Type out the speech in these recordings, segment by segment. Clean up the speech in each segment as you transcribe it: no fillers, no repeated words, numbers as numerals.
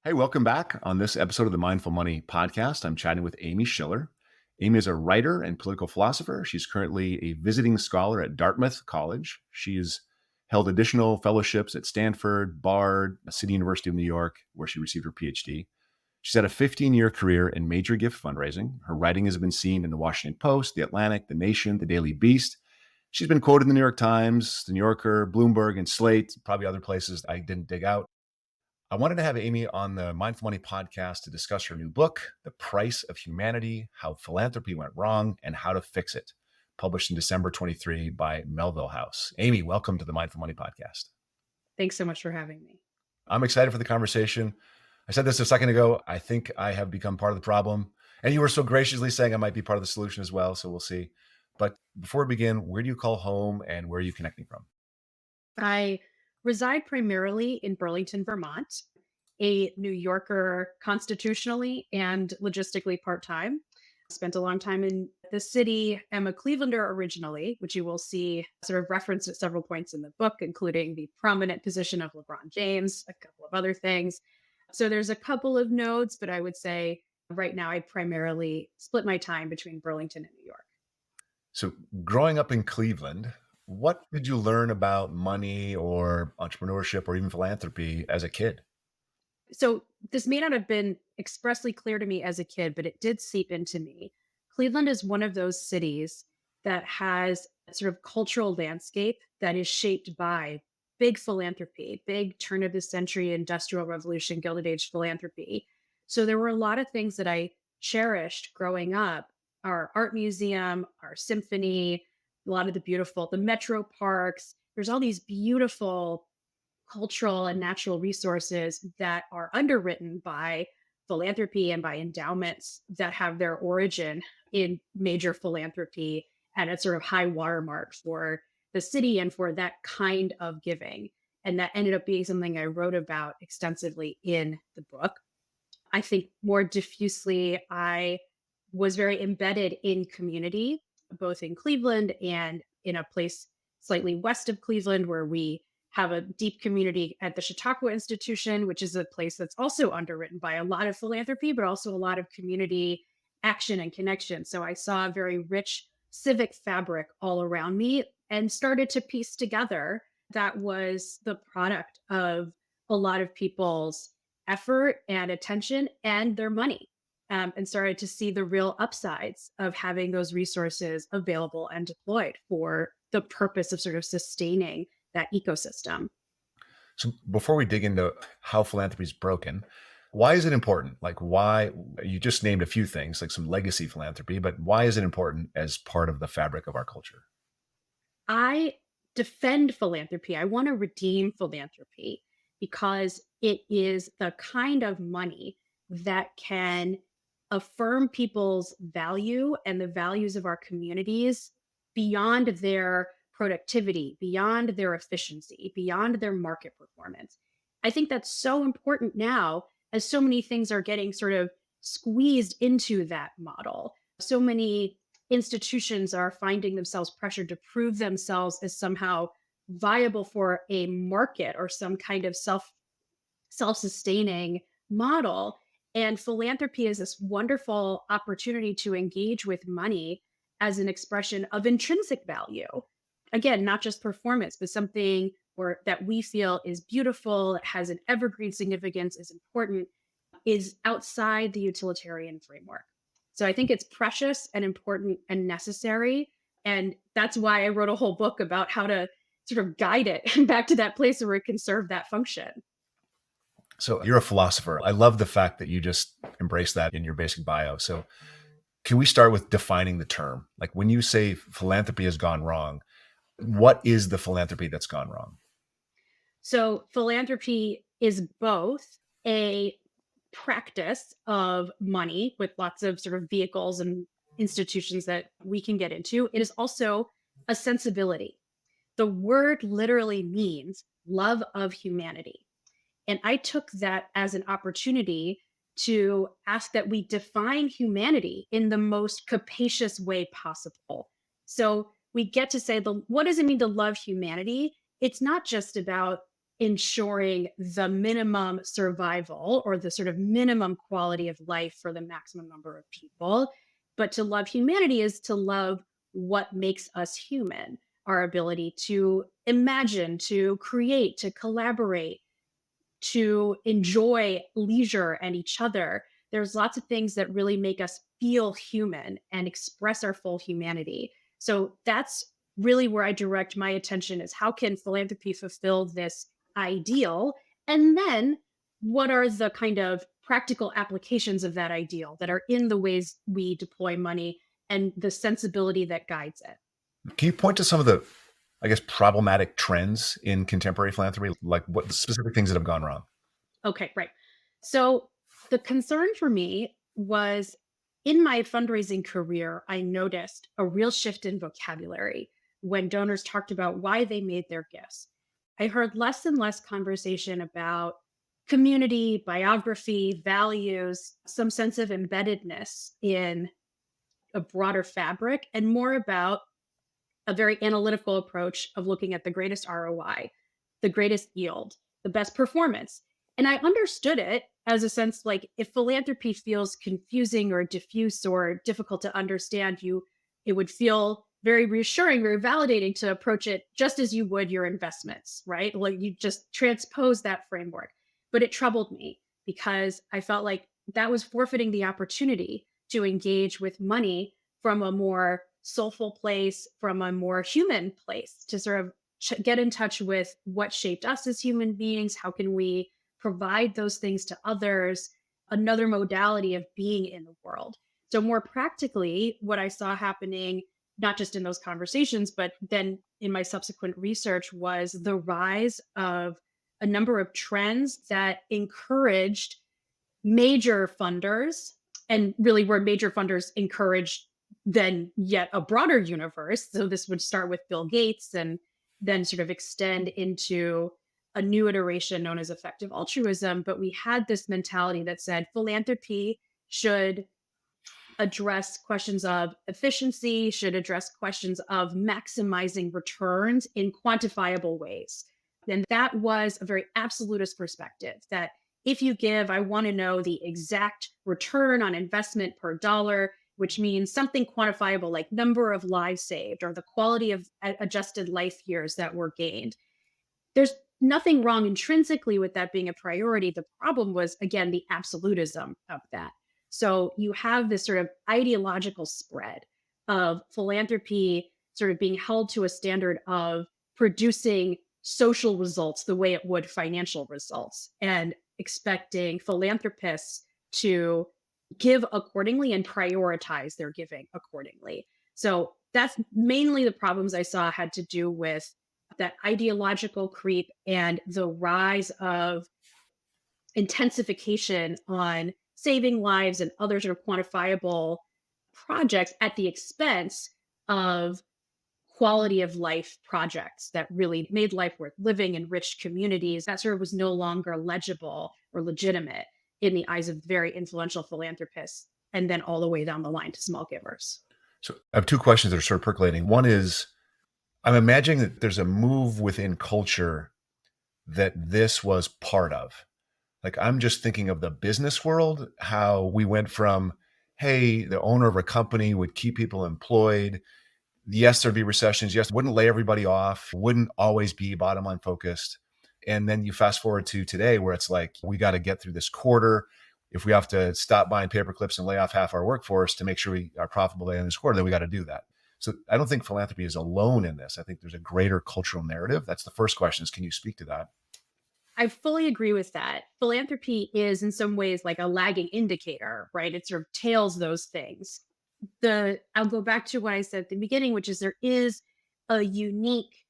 Hey, welcome back. On this episode of the Mindful Money podcast, I'm chatting with Amy Schiller. Amy is a writer and political philosopher. She's currently a visiting scholar at Dartmouth College. She's held additional fellowships at Stanford, Bard, City University of New York, where she received her PhD. She's had a 15-year career in major gift fundraising. Her writing has been seen in the Washington Post, the Atlantic, the Nation, the Daily Beast. She's been quoted in the New York Times, the New Yorker, Bloomberg, and Slate, probably other places I didn't dig out. I wanted to have Amy on the Mindful Money podcast to discuss her new book, The Price of Humanity, How Philanthropy Went Wrong and How to Fix It, published in December 23 by Melville House. Amy, welcome to the Mindful Money podcast. Thanks so much for having me. I'm excited for the conversation. I said this a second ago. I think I have become part of the problem. And you were so graciously saying I might be part of the solution as well. So we'll see. But before we begin, where do you call home and where are you connecting from? I reside primarily in Burlington, Vermont, a New Yorker constitutionally and logistically part-time. Spent a long time in the city. I'm a Clevelander originally, which you will see sort of referenced at several points in the book, including the prominent position of LeBron James, a couple of other things. So there's a couple of nodes, but I would say right now I primarily split my time between Burlington and New York. So growing up in Cleveland, what did you learn about money or entrepreneurship or even philanthropy as a kid? So this may not have been expressly clear to me as a kid, but it did seep into me. Cleveland is one of those cities that has a sort of cultural landscape that is shaped by big philanthropy, big turn of the century industrial revolution, Gilded Age philanthropy. So there were a lot of things that I cherished growing up. Our art museum, our symphony, a lot of the metro parks. There's all these beautiful cultural and natural resources that are underwritten by philanthropy and by endowments that have their origin in major philanthropy and a sort of high watermark for the city and for that kind of giving. And that ended up being something I wrote about extensively in the book. I think more diffusely, I was very embedded in community, both in Cleveland and in a place slightly west of Cleveland where we have a deep community at the Chautauqua Institution, which is a place that's also underwritten by a lot of philanthropy, but also a lot of community action and connection. So I saw a very rich civic fabric all around me and started to piece together that was the product of a lot of people's effort and attention and their money. And started to see the real upsides of having those resources available and deployed for the purpose of sort of sustaining that ecosystem. So before we dig into how philanthropy is broken, why is it important? Like why you just named a few things, like some legacy philanthropy, but why is it important as part of the fabric of our culture? I defend philanthropy. I want to redeem philanthropy because it is the kind of money that can affirm people's value and the values of our communities beyond their productivity, beyond their efficiency, beyond their market performance. I think that's so important now as so many things are getting sort of squeezed into that model. So many institutions are finding themselves pressured to prove themselves as somehow viable for a market or some kind of self-sustaining model. And philanthropy is this wonderful opportunity to engage with money as an expression of intrinsic value. Again, not just performance, but something or that we feel is beautiful, has an evergreen significance, is important, is outside the utilitarian framework. So I think it's precious and important and necessary. And that's why I wrote a whole book about how to sort of guide it back to that place where it can serve that function. So you're a philosopher. I love the fact that you just embrace that in your basic bio. So can we start with defining the term? Like when you say philanthropy has gone wrong, what is the philanthropy that's gone wrong? So philanthropy is both a practice of money with lots of sort of vehicles and institutions that we can get into. It is also a sensibility. The word literally means love of humanity. And I took that as an opportunity to ask that we define humanity in the most capacious way possible. So we get to say, what does it mean to love humanity? It's not just about ensuring the minimum survival or the sort of minimum quality of life for the maximum number of people. But to love humanity is to love what makes us human, our ability to imagine, to create, to collaborate, to enjoy leisure and each other. There's lots of things that really make us feel human and express our full humanity. So that's really where I direct my attention is how can philanthropy fulfill this ideal? And then what are the kind of practical applications of that ideal that are in the ways we deploy money and the sensibility that guides it? Can you point to some of the, I guess, problematic trends in contemporary philanthropy? Like what specific things that have gone wrong? Okay, right. So the concern for me was in my fundraising career, I noticed a real shift in vocabulary when donors talked about why they made their gifts. I heard less and less conversation about community, biography, values, some sense of embeddedness in a broader fabric, and more about a very analytical approach of looking at the greatest ROI, the greatest yield, the best performance. And I understood it as a sense like if philanthropy feels confusing or diffuse or difficult to understand, it would feel very reassuring, very validating to approach it just as you would your investments, right? Like you just transpose that framework. But it troubled me because I felt like that was forfeiting the opportunity to engage with money from a more soulful place, from a more human place, to sort of get in touch with what shaped us as human beings. How can we provide those things to others? Another modality of being in the world. So, more practically, what I saw happening, not just in those conversations, but then in my subsequent research, was the rise of a number of trends that encouraged major funders, and really where major funders encouraged then yet a broader universe. So this would start with Bill Gates and then sort of extend into a new iteration known as effective altruism. But we had this mentality that said philanthropy should address questions of efficiency, should address questions of maximizing returns in quantifiable ways. And that was a very absolutist perspective that if you give, I want to know the exact return on investment per dollar, which means something quantifiable like number of lives saved or the quality of adjusted life years that were gained. There's nothing wrong intrinsically with that being a priority. The problem was, again, the absolutism of that. So you have this sort of ideological spread of philanthropy sort of being held to a standard of producing social results the way it would financial results and expecting philanthropists to give accordingly and prioritize their giving accordingly. So that's mainly the problems I saw had to do with that ideological creep and the rise of intensification on saving lives and other sort of quantifiable projects at the expense of quality of life projects that really made life worth living, enriched communities. That sort of was no longer legible or legitimate in the eyes of very influential philanthropists, and then all the way down the line to small givers. So I have two questions that are sort of percolating. One is I'm imagining that there's a move within culture that this was part of. Like I'm just thinking of the business world, how we went from, hey, the owner of a company would keep people employed. Yes, there'd be recessions. Yes, wouldn't lay everybody off, wouldn't always be bottom line focused. And then you fast forward to today where it's like, we got to get through this quarter. If we have to stop buying paper clips and lay off half our workforce to make sure we are profitable in this quarter, then we got to do that. So I don't think philanthropy is alone in this. I think there's a greater cultural narrative. That's the first question is, can you speak to that? I fully agree with that. Philanthropy is in some ways like a lagging indicator, right? It sort of tails those things. I'll go back to what I said at the beginning, which is there is a unique,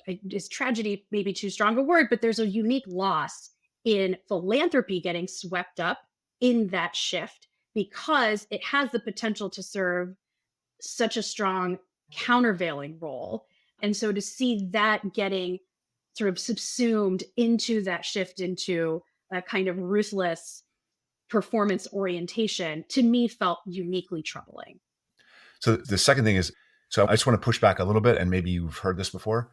is tragedy maybe too strong a word, but there's a unique loss in philanthropy getting swept up in that shift because it has the potential to serve such a strong countervailing role. And so to see that getting sort of subsumed into that shift into a kind of ruthless performance orientation to me felt uniquely troubling. So the second thing is, so I just want to push back a little bit, and maybe you've heard this before.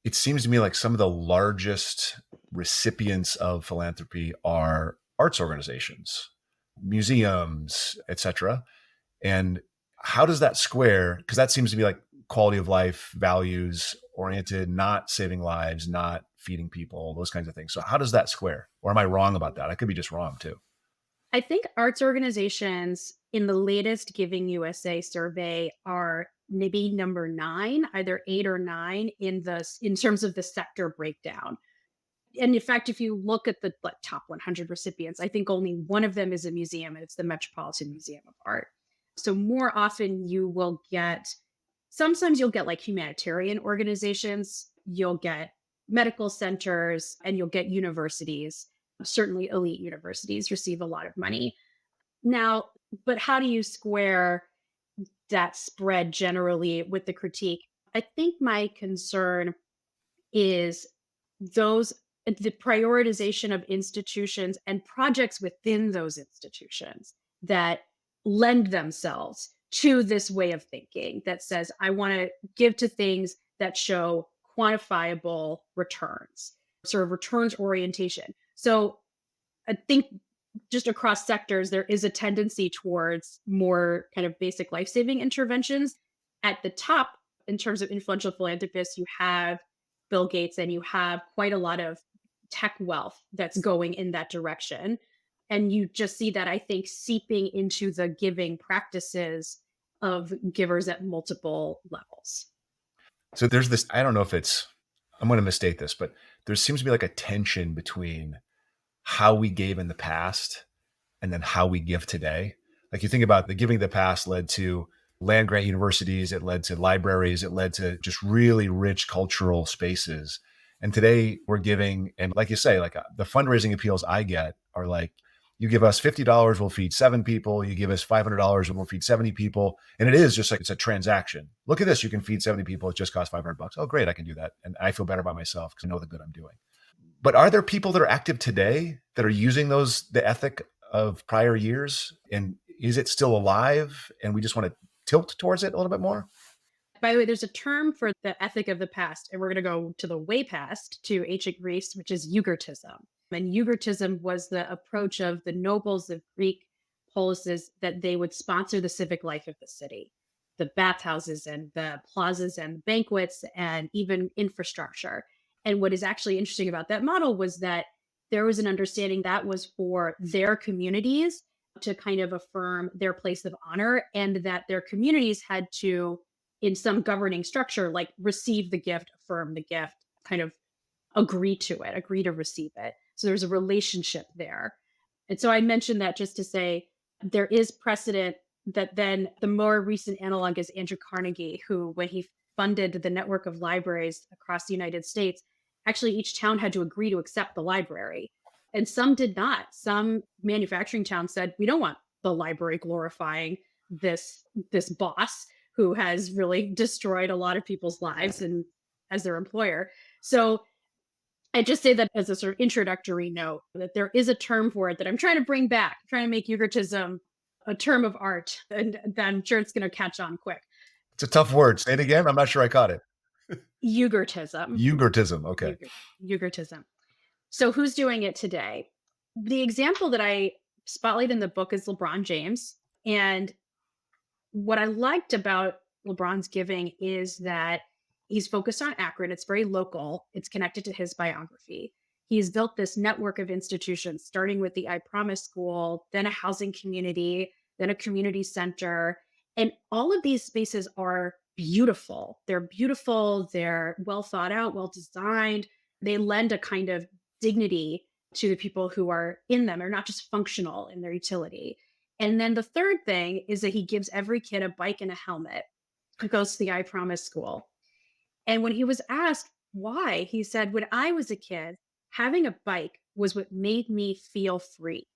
It seems to me like some of the largest recipients of philanthropy are arts organizations, museums, etc. And how does that square? Because that seems to be like quality of life, values oriented, not saving lives, not feeding people, those kinds of things. So how does that square? Or am I wrong about that? I could be just wrong too. I think arts organizations in the latest Giving USA survey are maybe number 9, either 8 or 9 in terms of the sector breakdown. And in fact, if you look at the like, top 100 recipients, I think only one of them is a museum, and it's the Metropolitan Museum of Art. So more often you will get, sometimes you'll get like humanitarian organizations, you'll get medical centers, and you'll get universities. Certainly elite universities receive a lot of money. Now, but how do you square that spread generally with the critique? I think my concern is those the prioritization of institutions and projects within those institutions that lend themselves to this way of thinking that says I want to give to things that show quantifiable returns, sort of returns orientation. So I think just across sectors there is a tendency towards more kind of basic life-saving interventions. At the top, in terms of influential philanthropists, you have Bill Gates, and you have quite a lot of tech wealth that's going in that direction. And you just see that, I think, seeping into the giving practices of givers at multiple levels. So there's this, I don't know if it's, I'm going to misstate this, but there seems to be like a tension between how we gave in the past and then how we give today. Like you think about the giving of the past led to land grant universities, it led to libraries, it led to just really rich cultural spaces. And today we're giving, and like you say, like the fundraising appeals I get are like, you give us $50, we'll feed 7 people. You give us $500 and we'll feed 70 people. And it is just like, it's a transaction. Look at this. You can feed 70 people. It just costs $500. Oh, great. I can do that. And I feel better about myself because I know the good I'm doing. But are there people that are active today that are using the ethic of prior years? And is it still alive? And we just want to tilt towards it a little bit more? By the way, there's a term for the ethic of the past, and we're going to go to the way past to ancient Greece, which is eugertism. And eugertism was the approach of the nobles of Greek polises that they would sponsor the civic life of the city, the bathhouses and the plazas and banquets and even infrastructure. And what is actually interesting about that model was that there was an understanding that was for their communities to kind of affirm their place of honor, and that their communities had to, in some governing structure, like receive the gift, affirm the gift, kind of agree to it, agree to receive it. So there's a relationship there. And so I mentioned that just to say there is precedent that then the more recent analog is Andrew Carnegie, who, when he funded the network of libraries across the United States, actually each town had to agree to accept the library. And some did not. Some manufacturing towns said, we don't want the library glorifying this boss who has really destroyed a lot of people's lives and as their employer. So I just say that as a sort of introductory note that there is a term for it that I'm trying to bring back, I'm trying to make eugertism a term of art, and I'm sure it's going to catch on quick. It's a tough word. Say it again. I'm not sure I caught it. Eugertism. Eugertism. Okay. Eugertism. So who's doing it today? The example that I spotlight in the book is LeBron James. And what I liked about LeBron's giving is that he's focused on Akron. It's very local. It's connected to his biography. He's built this network of institutions, starting with the I Promise School, then a housing community, then a community center. And all of these spaces are beautiful. They're beautiful. They're well thought out, well designed. They lend a kind of dignity to the people who are in them. They're not just functional in their utility. And then the third thing is that he gives every kid a bike and a helmet who goes to the I Promise School. And when he was asked why, he said, when I was a kid, having a bike was what made me feel free.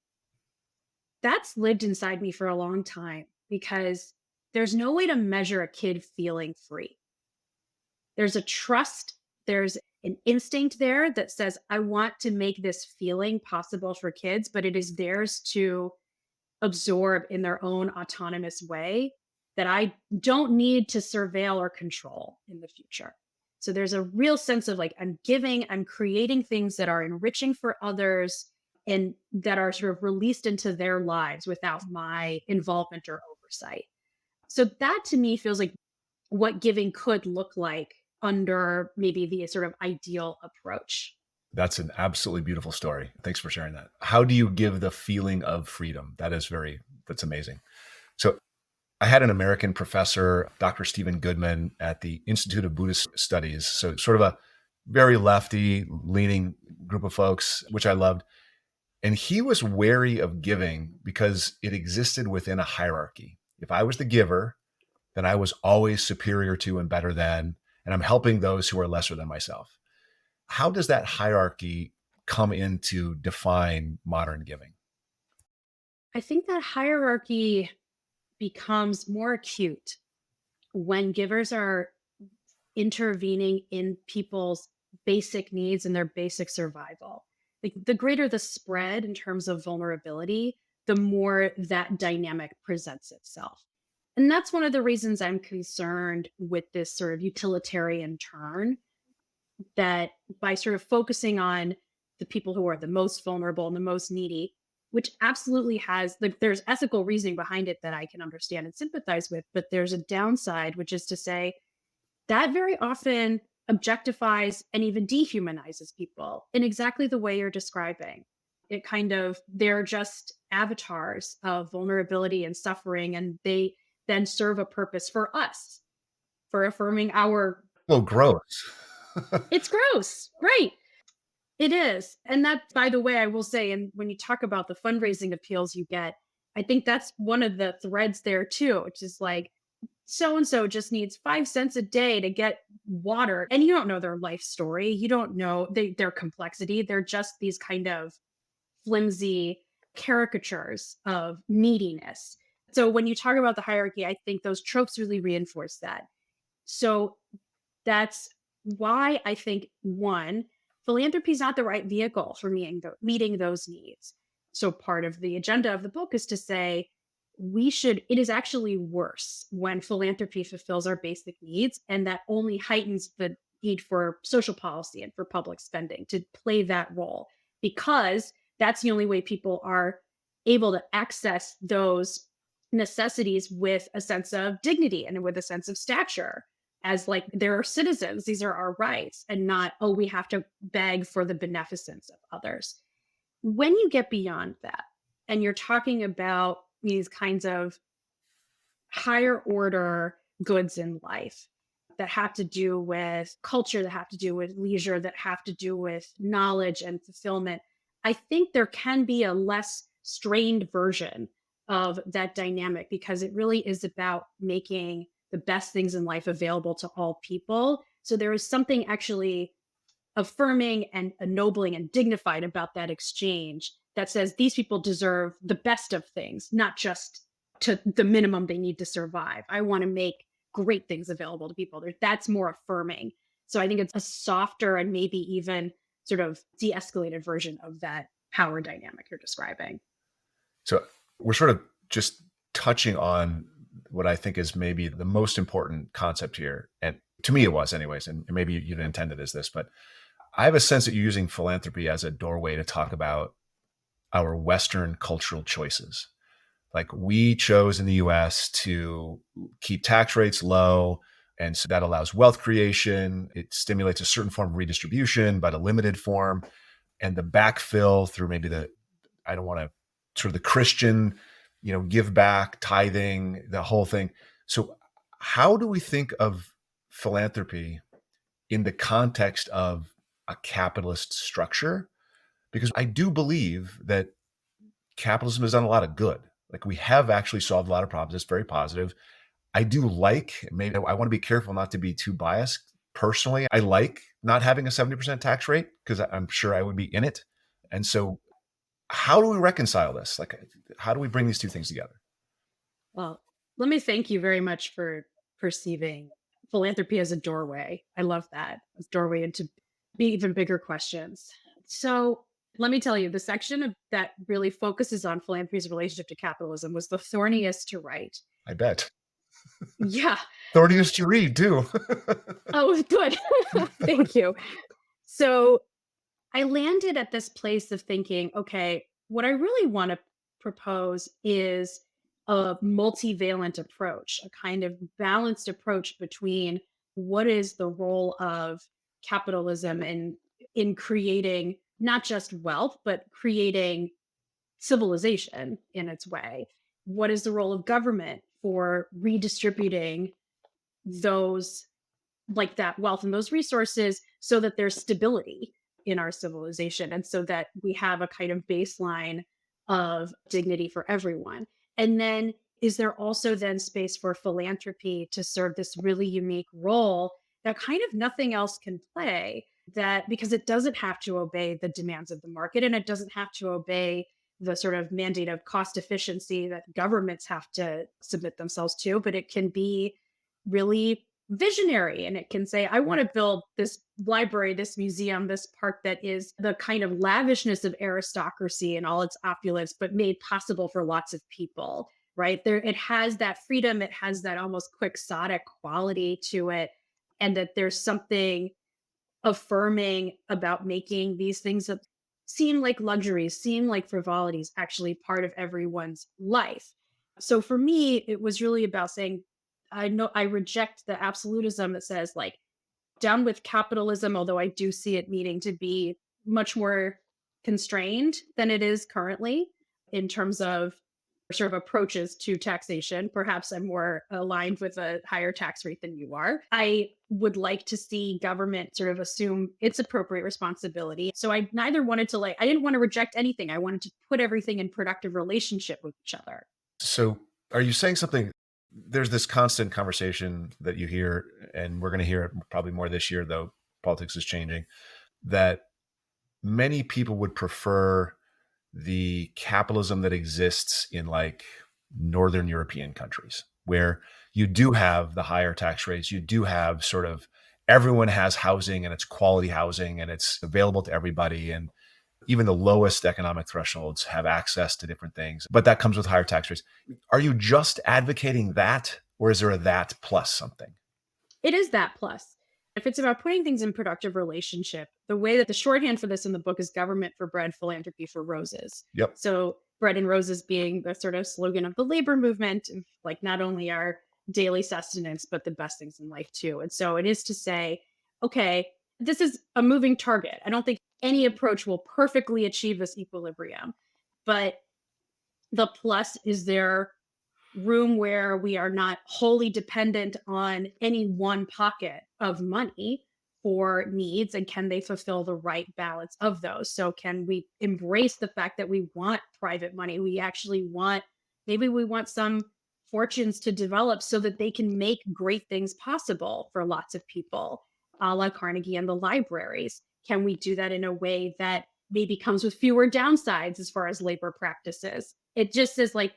That's lived inside me for a long time because there's no way to measure a kid feeling free. There's a trust, there's an instinct there that says, I want to make this feeling possible for kids, but it is theirs to absorb in their own autonomous way that I don't need to surveil or control in the future. So there's a real sense of like, I'm giving, I'm creating things that are enriching for others and that are sort of released into their lives without my involvement or oversight. So that to me feels like what giving could look like under maybe the sort of ideal approach. That's an absolutely beautiful story. Thanks for sharing that. How do you give the feeling of freedom? That's amazing. So I had an American professor, Dr. Stephen Goodman, at the Institute of Buddhist Studies. So sort of a very lefty leaning group of folks, which I loved. And he was wary of giving because it existed within a hierarchy. If I was the giver, then I was always superior to and better than, and I'm helping those who are lesser than myself. How does that hierarchy come in to define modern giving? I think that hierarchy becomes more acute when givers are intervening in people's basic needs and their basic survival. Like the greater the spread in terms of vulnerability, the more that dynamic presents itself. And that's one of the reasons I'm concerned with this sort of utilitarian turn that by sort of focusing on the people who are the most vulnerable and the most needy, which absolutely has there's ethical reasoning behind it that I can understand and sympathize with, but there's a downside, which is to say that very often objectifies and even dehumanizes people in exactly the way you're describing. It kind of, they're just avatars of vulnerability and suffering, and they then serve a purpose for us, for affirming our. Oh, gross. It's gross, right? It is. And that, by the way, I will say, and when you talk about the fundraising appeals you get, I think that's one of the threads there too, which is like, so and so just needs 5 cents a day to get water. And you don't know their life story. You don't know their complexity. They're just these kind of flimsy caricatures of neediness. So when you talk about the hierarchy, I think those tropes really reinforce that. So that's why I think one, philanthropy is not the right vehicle for meeting those needs. So part of the agenda of the book is to say it is actually worse when philanthropy fulfills our basic needs, and that only heightens the need for social policy and for public spending to play that role, because that's the only way people are able to access those necessities with a sense of dignity and with a sense of stature as like they're citizens. These are our rights, and not, oh, we have to beg for the beneficence of others. When you get beyond that and you're talking about these kinds of higher order goods in life that have to do with culture, that have to do with leisure, that have to do with knowledge and fulfillment, I think there can be a less strained version of that dynamic, because it really is about making the best things in life available to all people. So there is something actually affirming and ennobling and dignified about that exchange that says these people deserve the best of things, not just to the minimum they need to survive. I want to make great things available to people. That's more affirming. So I think it's a softer and maybe even sort of de escalated version of that power dynamic you're describing. So we're sort of just touching on what I think is maybe the most important concept here. And to me, it was anyways, and maybe you didn't intend it as this, but I have a sense that you're using philanthropy as a doorway to talk about our Western cultural choices. Like we chose in the US to keep tax rates low. And so that allows wealth creation. It stimulates a certain form of redistribution, but a limited form. And the backfill through maybe I don't want to sort of the Christian, give back, tithing, the whole thing. So how do we think of philanthropy in the context of a capitalist structure? Because I do believe that capitalism has done a lot of good. Like we have actually solved a lot of problems. It's very positive. I do maybe I want to be careful not to be too biased. Personally, I like not having a 70% tax rate because I'm sure I would be in it. And so how do we reconcile this? Like, how do we bring these two things together? Well, let me thank you very much for perceiving philanthropy as a doorway. I love that. A doorway into even bigger questions. So let me tell you, the section that really focuses on philanthropy's relationship to capitalism was the thorniest to write. I bet. Yeah. Thorniest to read too. Oh, good. Thank you. So I landed at this place of thinking, okay, what I really want to propose is a multivalent approach, a kind of balanced approach between what is the role of capitalism in creating not just wealth, but creating civilization in its way. What is the role of government for redistributing those like that wealth and those resources so that there's stability in our civilization and so that we have a kind of baseline of dignity for everyone. And then is there also then space for philanthropy to serve this really unique role that kind of nothing else can play, that because it doesn't have to obey the demands of the market and it doesn't have to obey the sort of mandate of cost efficiency that governments have to submit themselves to, but it can be really visionary and it can say, I want to build this library, this museum, this park that is the kind of lavishness of aristocracy and all its opulence, but made possible for lots of people, right? There, it has that freedom, it has that almost quixotic quality to it, and that there's something affirming about making these things that seem like luxuries, seem like frivolities, actually part of everyone's life. So for me, it was really about saying, I know I reject the absolutism that says like down with capitalism, although I do see it needing to be much more constrained than it is currently in terms of sort of approaches to taxation. Perhaps I'm more aligned with a higher tax rate than you are. I would like to see government sort of assume its appropriate responsibility. So I neither wanted to like, I didn't want to reject anything. I wanted to put everything in productive relationship with each other. So, are you saying something? There's this constant conversation that you hear, and we're going to hear it probably more this year, though politics is changing, that many people would prefer the capitalism that exists in like Northern European countries, where you do have the higher tax rates, you do have sort of everyone has housing and it's quality housing and it's available to everybody. And even the lowest economic thresholds have access to different things, but that comes with higher tax rates. Are you just advocating that, or is there a that plus something? It is that plus. If it's about putting things in productive relationship, the way that the shorthand for this in the book is government for bread, philanthropy for roses. Yep. So bread and roses being the sort of slogan of the labor movement, of, like not only our daily sustenance, but the best things in life too. And so it is to say, okay, this is a moving target. I don't think any approach will perfectly achieve this equilibrium, but the plus is there room where we are not wholly dependent on any one pocket of money for needs, and can they fulfill the right balance of those? So can we embrace the fact that we want private money, we actually want, maybe we want some fortunes to develop so that they can make great things possible for lots of people, a la Carnegie and the libraries. Can we do that in a way that maybe comes with fewer downsides as far as labor practices? It just is like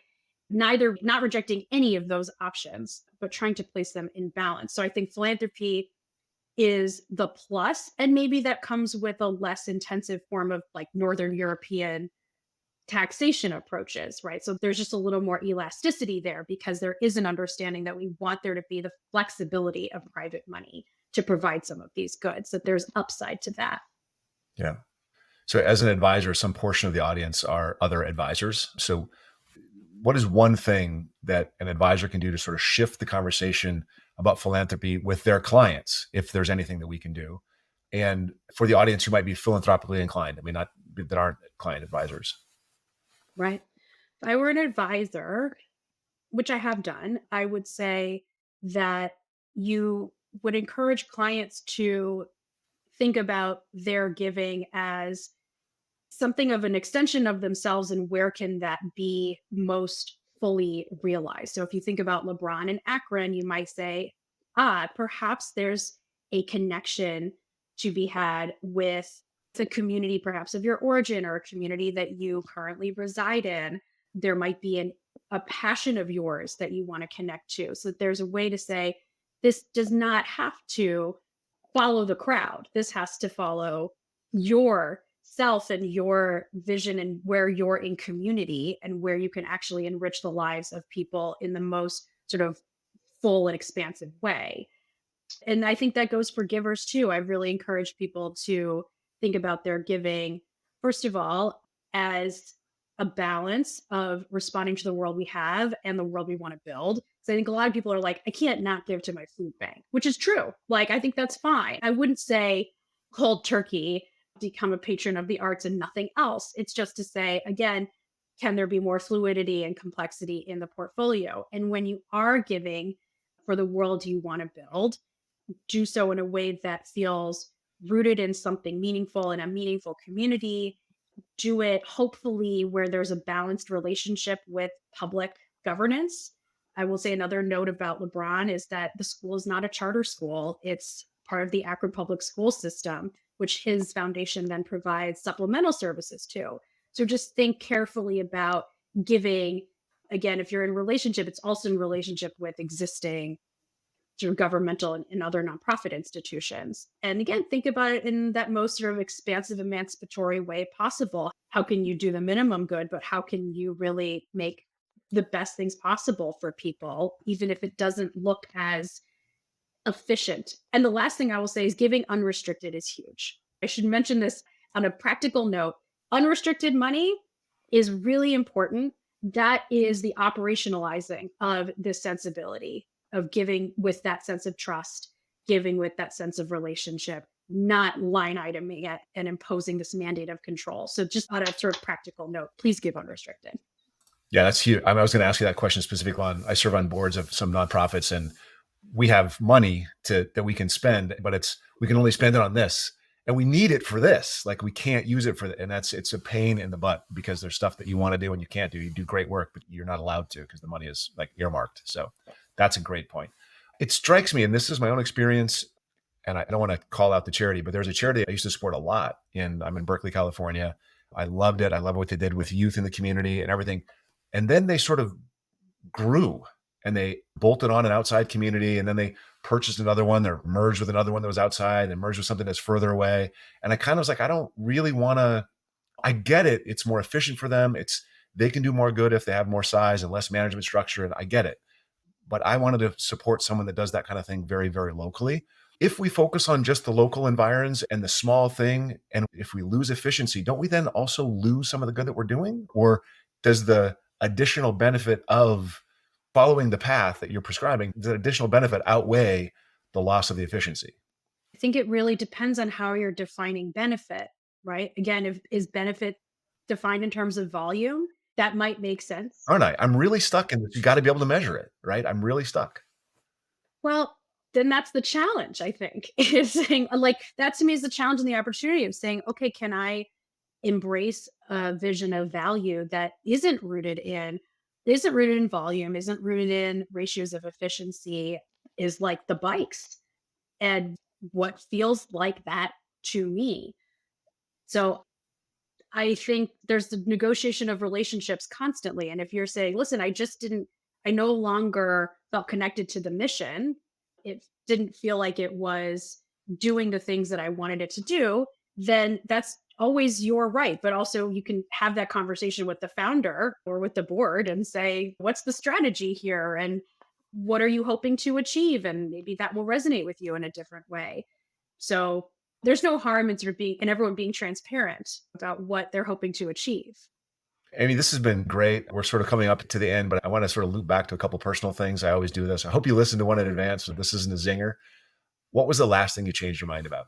neither, not rejecting any of those options, but trying to place them in balance. So I think philanthropy is the plus, and maybe that comes with a less intensive form of like Northern European taxation approaches, right? So there's just a little more elasticity there because there is an understanding that we want there to be the flexibility of private money to provide some of these goods, that there's upside to that. Yeah. So, as an advisor, some portion of the audience are other advisors. So, what is one thing that an advisor can do to sort of shift the conversation about philanthropy with their clients, if there's anything that we can do? And for the audience who might be philanthropically inclined, I mean, not that aren't client advisors. Right. If I were an advisor, which I have done, I would say that you would encourage clients to think about their giving as something of an extension of themselves and where can that be most fully realized. So if you think about LeBron and Akron, you might say, perhaps there's a connection to be had with the community, perhaps of your origin or a community that you currently reside in. There might be a passion of yours that you want to connect to. So there's a way to say, this does not have to follow the crowd. This has to follow your self and your vision and where you're in community and where you can actually enrich the lives of people in the most sort of full and expansive way. And I think that goes for givers too. I really encourage people to think about their giving, first of all, as a balance of responding to the world we have and the world we want to build. So I think a lot of people are like, I can't not give to my food bank, which is true. Like, I think that's fine. I wouldn't say cold turkey, become a patron of the arts and nothing else. It's just to say, again, can there be more fluidity and complexity in the portfolio? And when you are giving for the world you want to build, do so in a way that feels rooted in something meaningful in a meaningful community. Do it hopefully where there's a balanced relationship with public governance. I will say another note about LeBron is that the school is not a charter school. It's part of the Akron public school system, which his foundation then provides supplemental services to. So just think carefully about giving. Again, if you're in relationship, it's also in relationship with existing sort of governmental and other nonprofit institutions. And again, think about it in that most sort of expansive, emancipatory way possible. How can you do the minimum good, but how can you really make the best things possible for people, even if it doesn't look as efficient? And the last thing I will say is giving unrestricted is huge. I should mention this on a practical note. Unrestricted money is really important. That is the operationalizing of this sensibility of giving with that sense of trust, giving with that sense of relationship, not line iteming it and imposing this mandate of control. So just on a sort of practical note, please give unrestricted. Yeah, that's huge. I was going to ask you that question specifically on, I serve on boards of some nonprofits, and we have money that we can spend, but we can only spend it on this, and we need it for this. Like, we can't use it for that. And it's a pain in the butt because there's stuff that you want to do and you can't do. You do great work, but you're not allowed to because the money is like earmarked. So that's a great point. It strikes me, and this is my own experience, and I don't want to call out the charity, but there's a charity I used to support a lot. And I'm in Berkeley, California. I loved it. I love what they did with youth in the community and everything. And then they sort of grew and they bolted on an outside community, and then they purchased another one. They're merged with another one that was outside and merged with something that's further away. And I kind of was like, I don't really want to, I get it. It's more efficient for them. They can do more good if they have more size and less management structure. And I get it. But I wanted to support someone that does that kind of thing very, very locally. If we focus on just the local environs and the small thing, and if we lose efficiency, don't we then also lose some of the good that we're doing? Or does the additional benefit of following the path that you're prescribing, does that additional benefit outweigh the loss of the efficiency? I think it really depends on how you're defining benefit, right? Again, if is benefit defined in terms of volume, that might make sense. Aren't I? I'm really stuck in this. You got to be able to measure it, right? I'm really stuck. Well, then that's the challenge, I think, is saying like that to me is the challenge and the opportunity of saying, okay, can I embrace a vision of value that isn't rooted in volume, isn't rooted in ratios of efficiency, is like the bikes and what feels like that to me. So I think there's the negotiation of relationships constantly. And if you're saying, listen, I no longer felt connected to the mission, it didn't feel like it was doing the things that I wanted it to do, then that's always your right. But also, you can have that conversation with the founder or with the board and say, what's the strategy here? And what are you hoping to achieve? And maybe that will resonate with you in a different way. So there's no harm in sort of being and everyone being transparent about what they're hoping to achieve. Amy, this has been great. We're sort of coming up to the end, but I want to sort of loop back to a couple personal things. I always do this. I hope you listened to one in advance. So this isn't a zinger. What was the last thing you changed your mind about?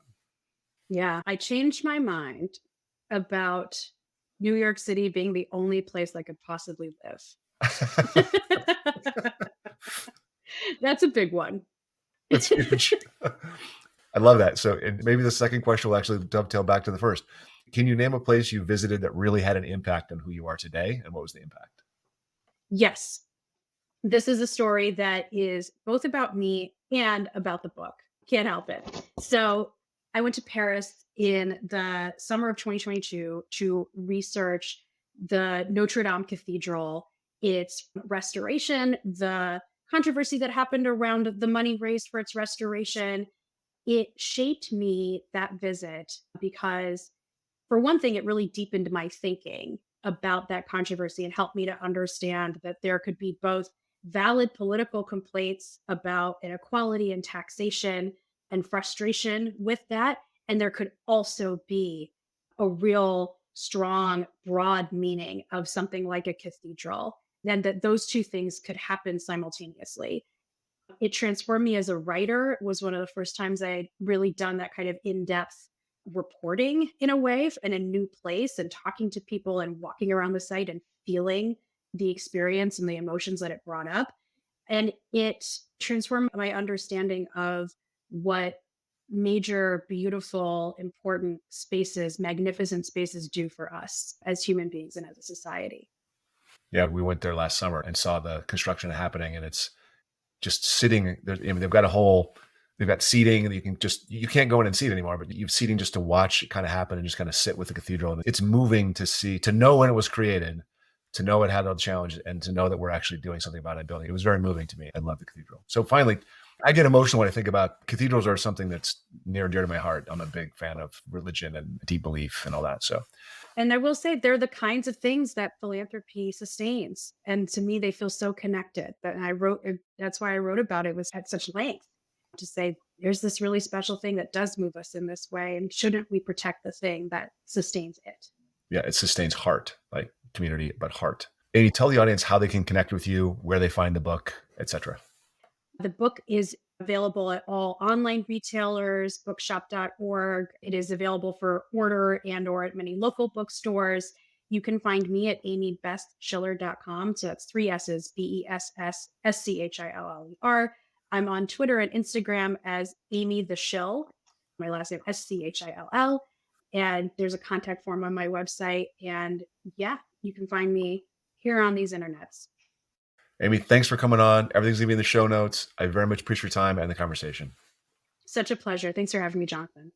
Yeah, I changed my mind about New York City being the only place I could possibly live. That's a big one. That's huge. I love that. So, and maybe the second question will actually dovetail back to the first. Can you name a place you visited that really had an impact on who you are today? And what was the impact? Yes, this is a story that is both about me and about the book. Can't help it. So I went to Paris in the summer of 2022 to research the Notre Dame Cathedral, its restoration, the controversy that happened around the money raised for its restoration. It shaped me, that visit, because for one thing, it really deepened my thinking about that controversy and helped me to understand that there could be both valid political complaints about inequality and taxation and frustration with that. And there could also be a real strong, broad meaning of something like a cathedral. And that those two things could happen simultaneously. It transformed me as a writer. It was one of the first times I had really done that kind of in-depth reporting in a way in a new place and talking to people and walking around the site and feeling the experience and the emotions that it brought up. And it transformed my understanding of what major, beautiful, important spaces, magnificent spaces do for us as human beings and as a society. Yeah, we went there last summer and saw the construction happening, and it's just sitting there. I mean, they've got seating, and you can't go in and see it anymore, but you've seating just to watch it kind of happen and just kind of sit with the cathedral. And it's moving to know when it was created, to know it had all the challenges, and to know that we're actually doing something about it building. It was very moving to me. I love the cathedral. So finally, I get emotional when I think about cathedrals are something that's near and dear to my heart. I'm a big fan of religion and deep belief and all that. So And I will say they're the kinds of things that philanthropy sustains. And to me, they feel so connected that that's why I wrote about it was at such length to say, there's this really special thing that does move us in this way. And shouldn't we protect the thing that sustains it? yeah, it sustains heart, like community, but heart. Amy, tell the audience how they can connect with you, where they find the book, etc. The book is available at all online retailers, bookshop.org. It is available for order and or at many local bookstores. You can find me at amybestschiller.com. So that's three S's, BESSSCHILLER. I'm on Twitter and Instagram as Amy the Shill, my last name SCHILL. And there's a contact form on my website. And yeah, you can find me here on these internets. Amy, thanks for coming on. Everything's going to be in the show notes. I very much appreciate your time and the conversation. Such a pleasure. Thanks for having me, Jonathan.